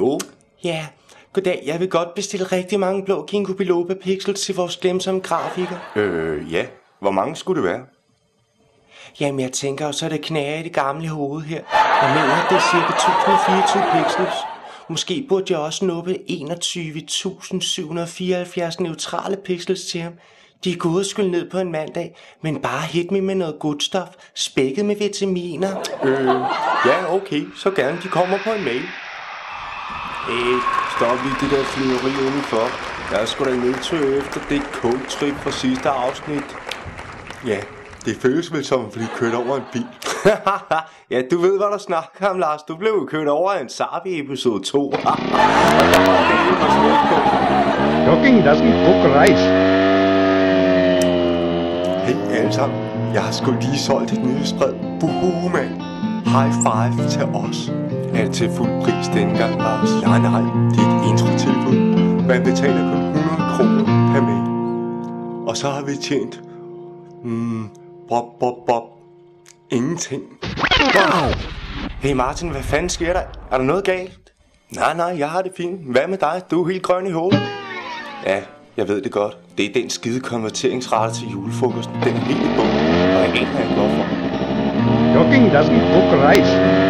Hallo? Ja, goddag. Jeg vil godt bestille rigtig mange blå Ginkgo biloba pixels til vores glemsomme grafiker. Ja. Hvor mange skulle det være? Jamen, jeg tænker også, at det knager i det gamle hoved her. Jeg mener, at det er cirka 1024 pixels. Måske burde jeg også nuppe 21.774 neutrale pixels til ham. De er gode at skylle ned på en mandag, men bare hit me med noget godstof, spækket med vitaminer. Ja, okay. Så gerne. De kommer på en mail. Stop lige det der flyveri udenfor. Jeg er sgu da nedtø efter det cold-trip fra sidste afsnit. Ja, det føles vel som at blive kørt over en bil. Ja, du ved, hvad der snakker om, Lars. Du blev jo kørt over en Saab i episode 2. Jogging doesn't cook rice. Hey alle sammen, jeg har sgu lige solgt et nyhedsbrev. Buhu, mand. High five til os. Er det til fuld pris dengang, Lars? Ja, nej, det er et introtilbud. Man betaler kun 100 kroner per mail. Og så har vi tjent... ingenting. Wow. Hey Martin, hvad fanden sker der? Er der noget galt? Nej, jeg har det fint. Hvad med dig? Du er helt grøn i hovedet. Ja, jeg ved det godt. Det er den skide konverteringsrate til julefrokosten. Den er helt i bund, og jeg aner ikke hvorfor. Jogging doesn't cook rice.